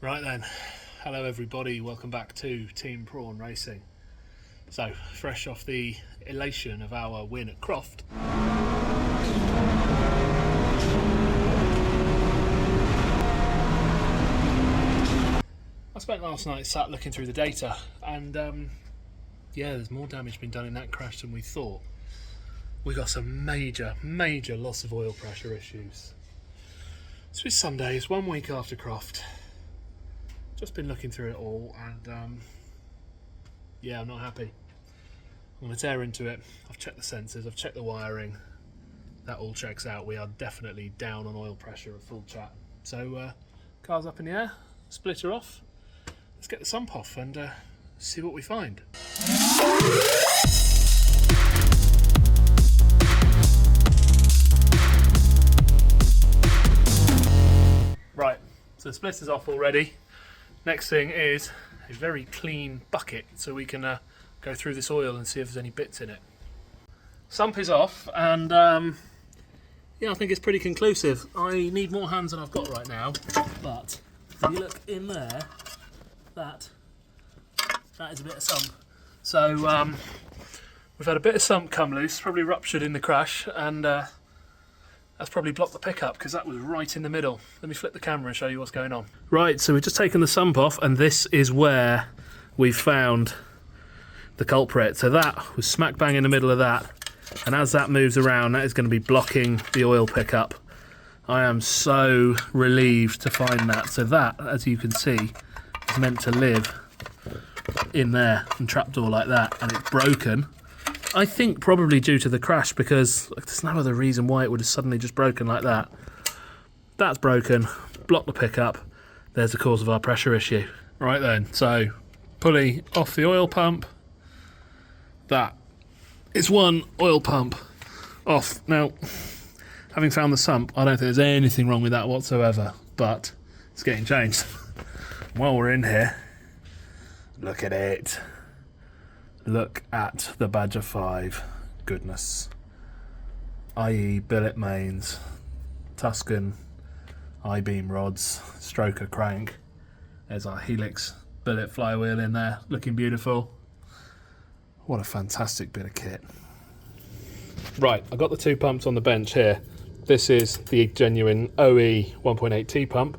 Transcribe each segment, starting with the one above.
Right then, hello everybody, welcome back to Team Prawn Racing. So, fresh off the elation of our win at Croft. I spent last night sat looking through the data and yeah, there's more damage been done in that crash than we thought. We got some major loss of oil pressure issues. So it's Sunday, it's 1 week after Croft. Just been looking through it all and yeah, I'm not happy. I'm going to tear into it. I've checked the sensors, I've checked the wiring. That all checks out. We are definitely down on oil pressure at full chat. So car's up in the air, splitter off. Let's get the sump off and see what we find. Right, so the splitter's off already. Next thing is a very clean bucket so we can go through this oil and see if there's any bits in it. Sump is off and yeah, I think it's pretty conclusive. I need more hands than I've got right now, but if you look in there, that is a bit of sump. So we've had a bit of sump come loose, probably ruptured in the crash, and that's probably blocked the pickup because that was right in the middle. Let me flip the camera and show you what's going on. Right, so we've just taken the sump off and this is where we've found the culprit. So that was smack bang in the middle of that, and as that moves around, that is going to be blocking the oil pickup. I am so relieved to find that. So that, as you can see, is meant to live in there and trapdoor like that, and it's broken. I think probably due to the crash, because there's no other reason why it would have suddenly just broken like that. That's broken, blocked the pickup, there's the cause of our pressure issue. Right then, so pulley off the oil pump. That is one oil pump off. Now, having found the sump, I don't think there's anything wrong with that whatsoever, but it's getting changed. While we're in here, look at it. Look at the Badger 5. Goodness. IE billet mains, Tuscan I-beam rods, stroker crank. There's our Helix billet flywheel in there, looking beautiful. What a fantastic bit of kit. Right, I've got the two pumps on the bench here. This is the genuine OE 1.8T pump.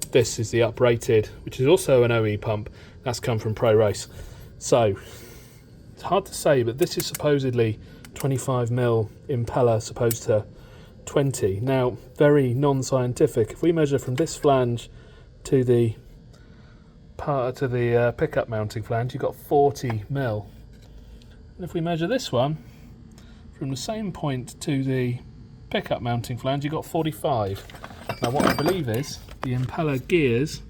This is the uprated, which is also an OE pump. That's come from Pro Race. So, it's hard to say, but this is supposedly 25mm impeller, supposed to 20. Now, very non-scientific. If we measure from this flange to the pickup mounting flange, you've got 40mm. And if we measure this one from the same point to the pickup mounting flange, you've got 45. Now, what I believe is the impeller gears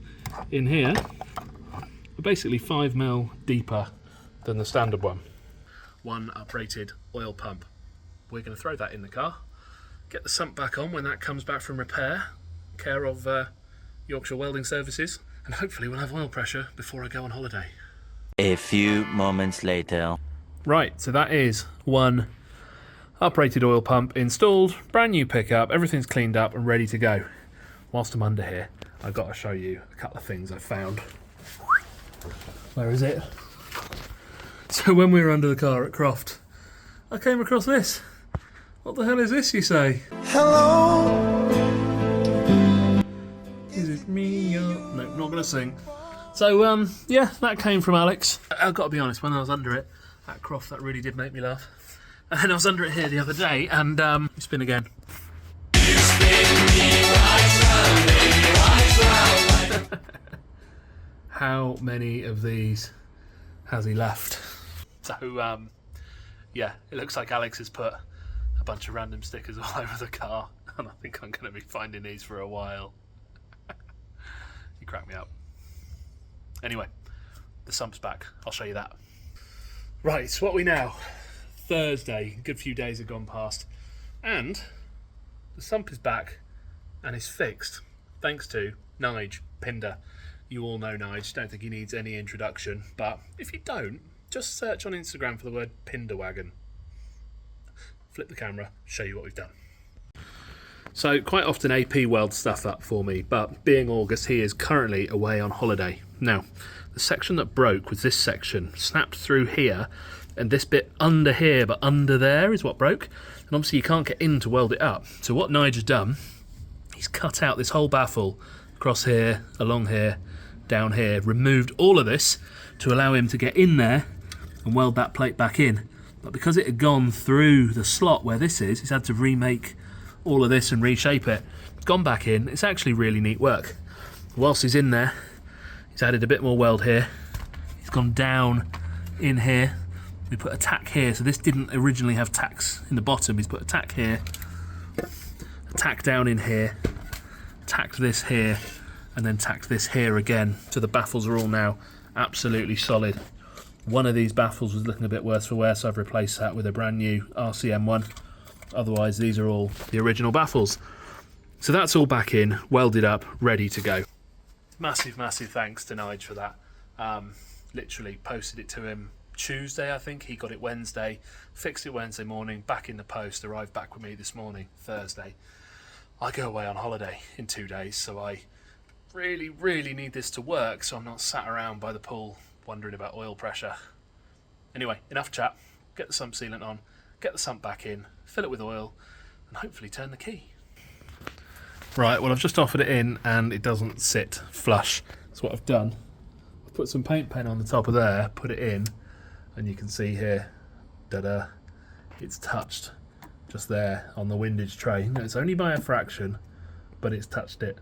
in here are basically 5mm deeper than the standard one. One uprated oil pump. We're going to throw that in the car, get the sump back on when that comes back from repair, care of Yorkshire Welding Services, and hopefully we'll have oil pressure before I go on holiday. A few moments later. Right, so that is one uprated oil pump installed, brand new pickup, everything's cleaned up and ready to go. Whilst I'm under here, I've got to show you a couple of things I found. Where is it? So when we were under the car at Croft, I came across this. What the hell is this, you say? Hello? Is it me? No, not going to sing. So, yeah, that came from Alex. I've got to be honest, when I was under it at Croft, that really did make me laugh. And then I was under it here the other day, and spin again. You spin me right round. How many of these has he left? So, yeah, it looks like Alex has put a bunch of random stickers all over the car, and I think I'm going to be finding these for a while. You crack me up. Anyway, the sump's back. I'll show you that. Right, so what are we now? Thursday. A good few days have gone past, and the sump is back and is fixed, thanks to Nige Pinder. You all know Nige, don't think he needs any introduction, but if you don't, just search on Instagram for the word Pinderwagon. Flip the camera, show you what we've done. So quite often AP welds stuff up for me, but being August, he is currently away on holiday. Now, the section that broke was this section, snapped through here, and this bit under here, but under there is what broke. And obviously you can't get in to weld it up. So what Nigel's done, he's cut out this whole baffle across here, along here, down here, removed all of this to allow him to get in there and weld that plate back in. But because it had gone through the slot where this is, he's had to remake all of this and reshape it. It's gone back in. It's actually really neat work. Whilst he's in there, he's added a bit more weld here. He's gone down in here. We put a tack here, so this didn't originally have tacks in the bottom. He's put a tack here, a tack down in here, tacked this here, and then tacked this here again. So the baffles are all now absolutely solid. One of these baffles was looking a bit worse for wear, so I've replaced that with a brand new RCM one. Otherwise, these are all the original baffles. So that's all back in, welded up, ready to go. Massive thanks to Nige for that. Literally posted it to him Tuesday, I think. He got it Wednesday, fixed it Wednesday morning, back in the post, arrived back with me this morning, Thursday. I go away on holiday in 2 days, so I really need this to work, so I'm not sat around by the pool wondering about oil pressure. Anyway, enough chat. Get the sump sealant on, get the sump back in, fill it with oil, and hopefully turn the key. Right, well, I've just offered it in and it doesn't sit flush. That's what I've done. I've put some paint pen on the top of there, put it in, and you can see here that it's touched just there on the windage tray. Now, it's only by a fraction, but it's touched it.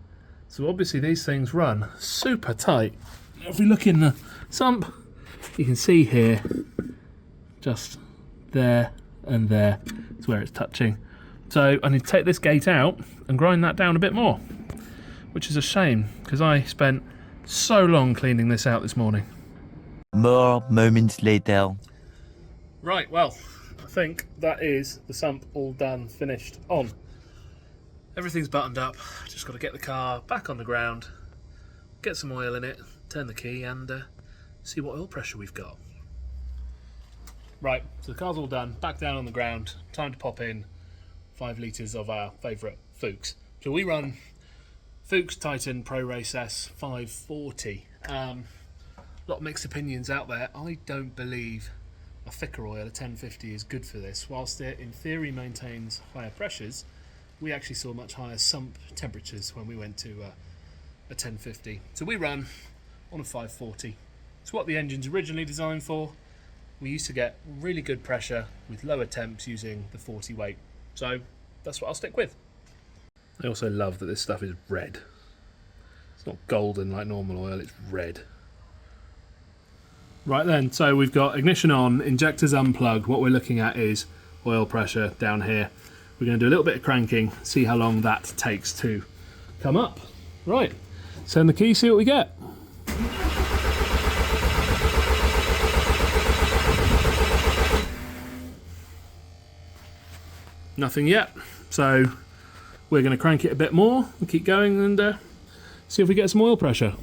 So obviously these things run super tight. If we look in the sump, you can see here, just there and there is where it's touching. So I need to take this gate out and grind that down a bit more, which is a shame because I spent so long cleaning this out this morning. More moments later. Right, well, I think that is the sump all done, finished, on. Everything's buttoned up. Just got to get the car back on the ground, get some oil in it, turn the key, and see what oil pressure we've got. Right, so the car's all done, back down on the ground, time to pop in 5 litres of our favourite Fuchs. So we run Fuchs Titan Pro Race S 540. A lot of mixed opinions out there. I don't believe a thicker oil, a 1050, is good for this. Whilst it in theory maintains higher pressures, we actually saw much higher sump temperatures when we went to a 1050. So we run on a 540. It's what the engine's originally designed for. We used to get really good pressure with lower temps using the 40 weight. So that's what I'll stick with. I also love that this stuff is red. It's not golden like normal oil, it's red. Right then, so we've got ignition on, injectors unplugged. What we're looking at is oil pressure down here. We're going to do a little bit of cranking, see how long that takes to come up. Right, turn the key, see what we get. Nothing yet, so we're going to crank it a bit more and keep going and see if we get some oil pressure.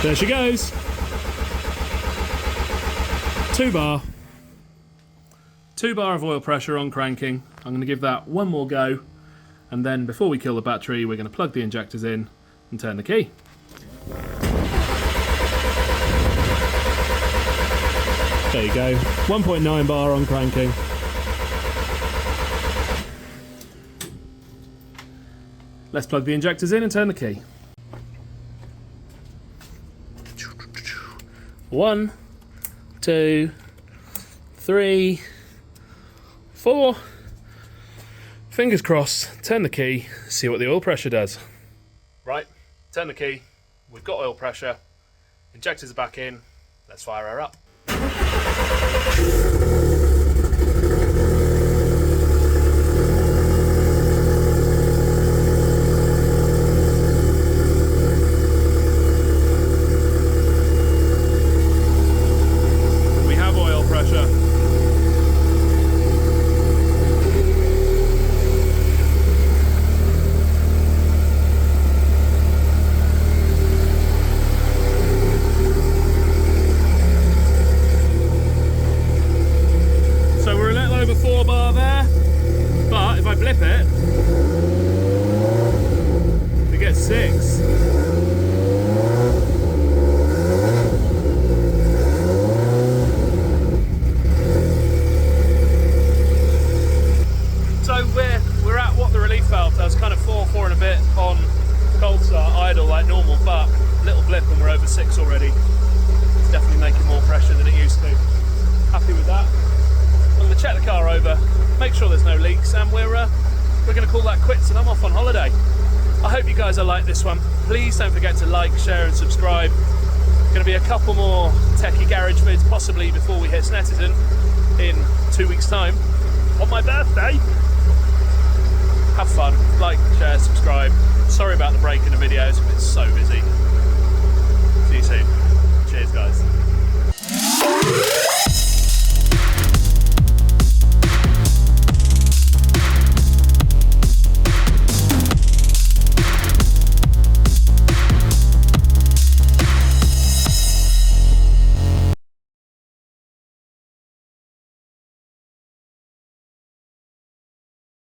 There she goes. 2 bar. 2 bar of oil pressure on cranking. I'm going to give that one more go, and then before we kill the battery, we're going to plug the injectors in and turn the key. There you go, 1.9 bar on cranking. Let's plug the injectors in and turn the key. 1, 2, 3, 4. Fingers crossed, turn the key, see what the oil pressure does. Right, turn the key, we've got oil pressure, injectors are back in, let's fire her up. We have oil pressure. over 4 bar there, but if I blip it, we get 6. So we're at what the relief valve does, kind of 4 and a bit on cold start, idle like normal, but little blip and we're over 6 already. It's definitely making more pressure than it used to. Happy with that. I'm going to check the car over, make sure there's no leaks, and we're going to call that quits and I'm off on holiday. I hope you guys will like this one. Please don't forget to like, share and subscribe. Going to be a couple more techie garage vids possibly before we hit Snetterton in 2 weeks time on my birthday. Have fun, like, share, subscribe. Sorry about the break in the videos, I've been so busy. See you soon. Cheers guys.